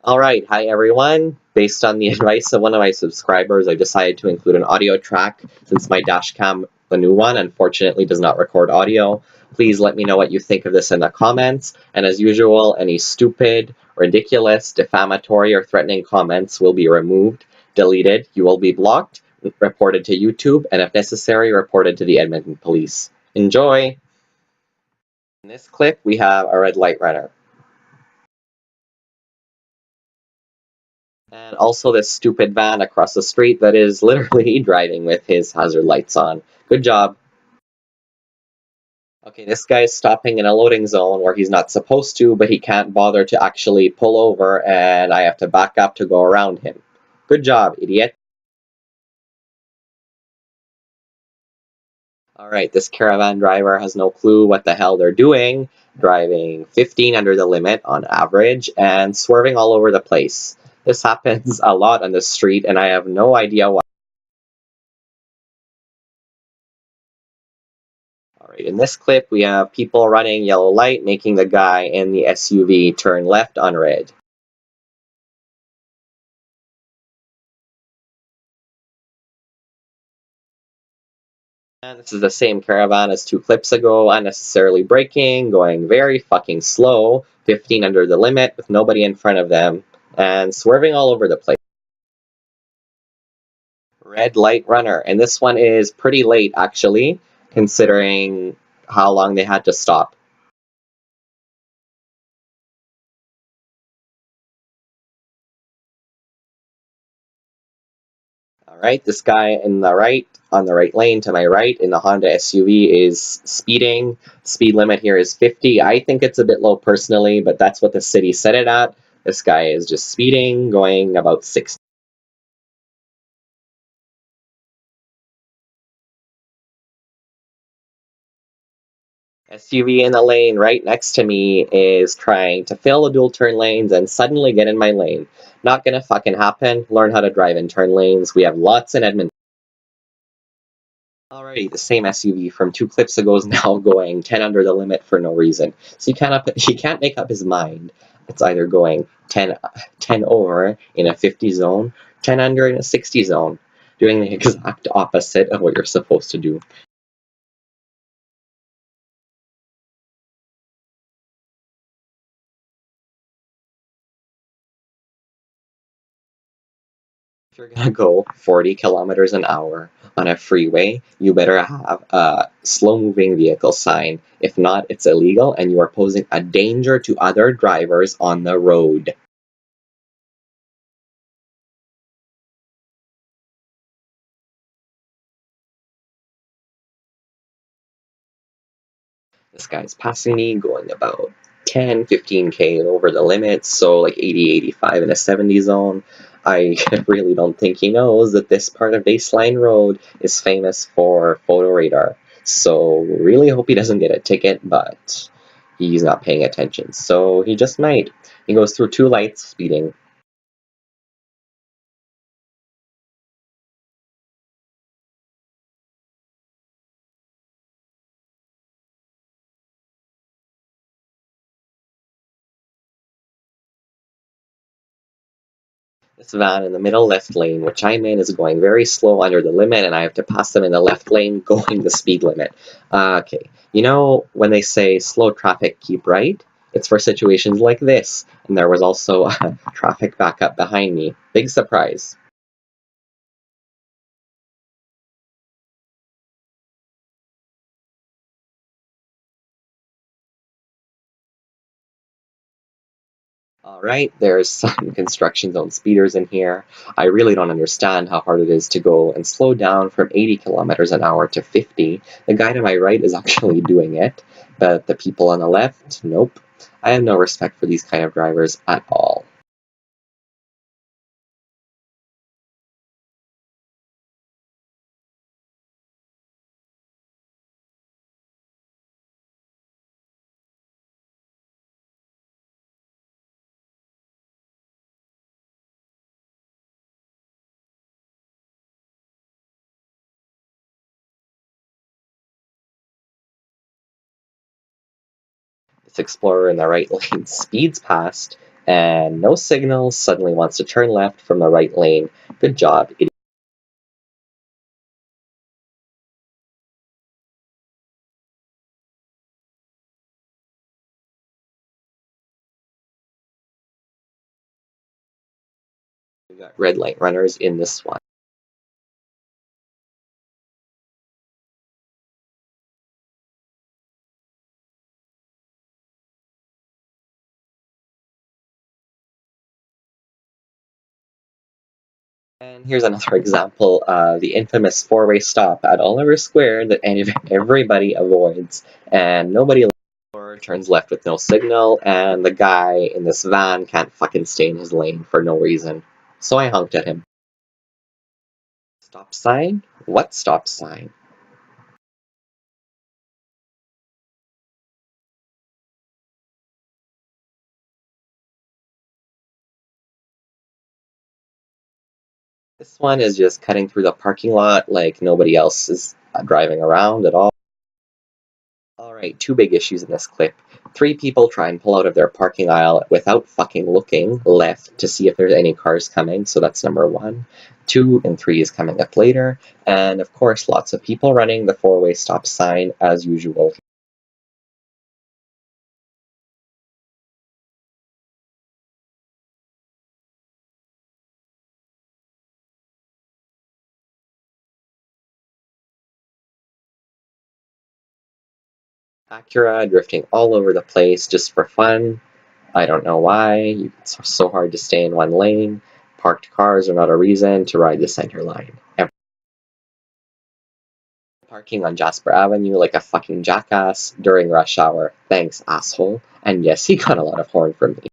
Alright, hi everyone. Based on the advice of one of my subscribers, I decided to include an audio track since my dashcam, the new one, unfortunately does not record audio. Please let me know what you think of this in the comments, and as usual, any stupid, ridiculous, defamatory, or threatening comments will be removed, deleted, you will be blocked, reported to YouTube, and if necessary, reported to the Edmonton police. Enjoy! In this clip, we have a red light runner. And also this stupid van across the street that is literally driving with his hazard lights on. Good job. Okay, this guy's stopping in a loading zone where he's not supposed to, but he can't bother to actually pull over, and I have to back up to go around him. Good job, idiot. Alright, this caravan driver has no clue what the hell they're doing, driving 15 under the limit on average, and swerving all over the place. This happens a lot on the street, and I have no idea why. Alright, in this clip, we have people running yellow light, making the guy in the SUV turn left on red. And this is the same caravan as 2 clips ago, unnecessarily braking, going very fucking slow, 15 under the limit with nobody in front of them, and swerving all over the place. Red light runner, and this one is pretty late actually, considering how long they had to stop. Alright, this guy in the right, on the right lane to my right in the Honda SUV is speeding. Speed limit here is 50. I think it's a bit low personally, but that's what the city set it at. This guy is just speeding, going about 60. SUV in the lane right next to me is trying to fill the dual turn lanes and suddenly get in my lane. Not gonna fucking happen. Learn how to drive in turn lanes. We have lots in Edmonton. Alrighty, the same SUV from 2 clips ago is now going 10 under the limit for no reason. So he can't make up his mind. It's either going 10 over in a 50 zone, 10 under in a 60 zone, doing the exact opposite of what you're supposed to do. If you're gonna go 40 kilometers an hour on a freeway, you better have a slow moving vehicle sign. If not, it's illegal and you are posing a danger to other drivers on the road. This guy's passing me, going about 10, 15K over the limit, so like 80, 85 in a 70 zone. I really don't think he knows that this part of Baseline Road is famous for photo radar. So really hope he doesn't get a ticket, but he's not paying attention. So he just might. He goes through 2 lights speeding. This van in the middle left lane, which I'm in, is going very slow under the limit, and I have to pass them in the left lane going the speed limit. Okay, you know when they say slow traffic, keep right? It's for situations like this, and there was also a traffic backup behind me. Big surprise. Alright, there's some construction zone speeders in here. I really don't understand how hard it is to go and slow down from 80 kilometers an hour to 50. The guy to my right is actually doing it, but the people on the left, nope. I have no respect for these kind of drivers at all. This Explorer in the right lane speeds past, and no signal, suddenly wants to turn left from the right lane. Good job, idiot. We got red light runners in this one. And here's another example of the infamous four-way stop at Oliver Square that everybody avoids, and nobody turns left with no signal, and the guy in this van can't fucking stay in his lane for no reason. So I honked at him. Stop sign? What stop sign? This one is just cutting through the parking lot like nobody else is driving around at all. Alright, two big issues in this clip. Three people try and pull out of their parking aisle without fucking looking left to see if there's any cars coming, so that's number one. 2 and 3 is coming up later. And of course, lots of people running the four-way stop sign as usual. Acura drifting all over the place just for fun. I don't know why. It's so hard to stay in one lane. Parked cars are not a reason to ride the center line. Parking on Jasper Avenue like a fucking jackass during rush hour. Thanks, asshole. And yes, he got a lot of horn from me.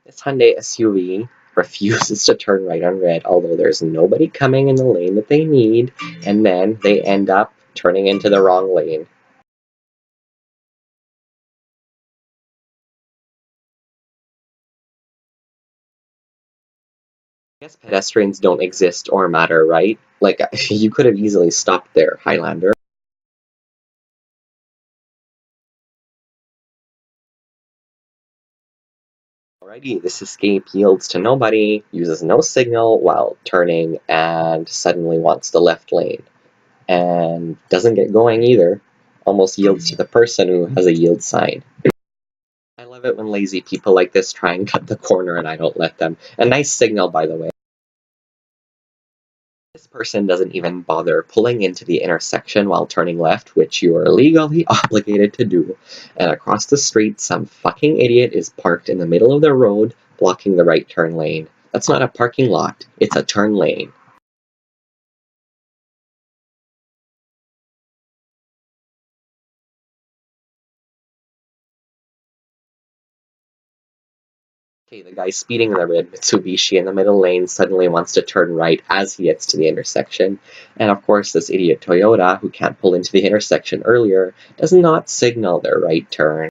This Hyundai SUV refuses to turn right on red, although there's nobody coming in the lane that they need, and then they end up turning into the wrong lane. I guess pedestrians don't exist or matter, right? Like, you could have easily stopped there, Highlander. Alrighty, this escape yields to nobody, uses no signal while turning, and suddenly wants the left lane. And doesn't get going either. Almost yields to the person who has a yield sign. I love it when lazy people like this try and cut the corner and I don't let them. A nice signal, by the way. This person doesn't even bother pulling into the intersection while turning left, which you are legally obligated to do. And across the street, some fucking idiot is parked in the middle of the road, blocking the right turn lane. That's not a parking lot, it's a turn lane. Okay, the guy speeding in the red Mitsubishi in the middle lane suddenly wants to turn right as he gets to the intersection. And of course, this idiot Toyota, who can't pull into the intersection earlier, does not signal their right turn.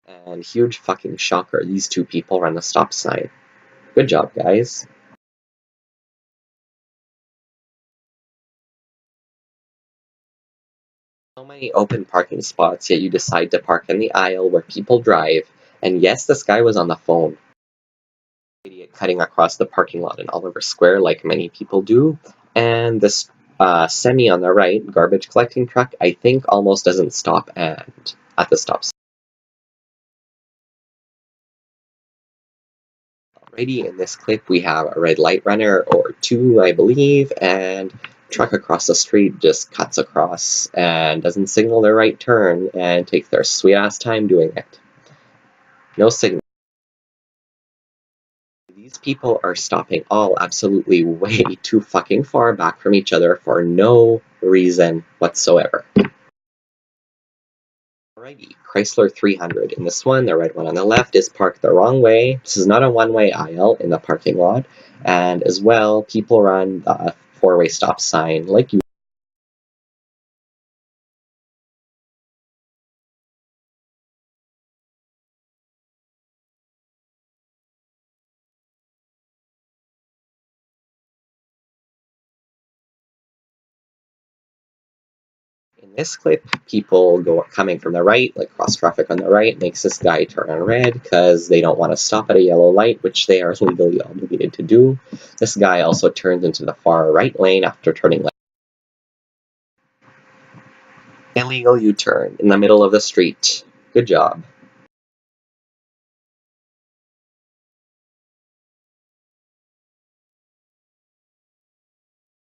And huge fucking shocker, these two people run the stop sign. Good job, guys. So many open parking spots, yet you decide to park in the aisle where people drive. And yes, this guy was on the phone. Idiot cutting across the parking lot in Oliver Square, like many people do. And this semi on the right, garbage collecting truck, I think almost doesn't stop at the stop sign. Alrighty, in this clip we have a red light runner, or two, I believe, and truck across the street just cuts across and doesn't signal their right turn and takes their sweet ass time doing it. No signal. These people are stopping all absolutely way too fucking far back from each other for no reason whatsoever. Alrighty, Chrysler 300. In this one, the red one on the left is parked the wrong way. This is not a one-way aisle in the parking lot. And as well, people run the four-way stop sign like you. In this clip, people coming from the right, like cross traffic on the right, makes this guy turn on red because they don't want to stop at a yellow light, which they are legally obligated to do. This guy also turns into the far right lane after turning left. Illegal U-turn in the middle of the street. Good job.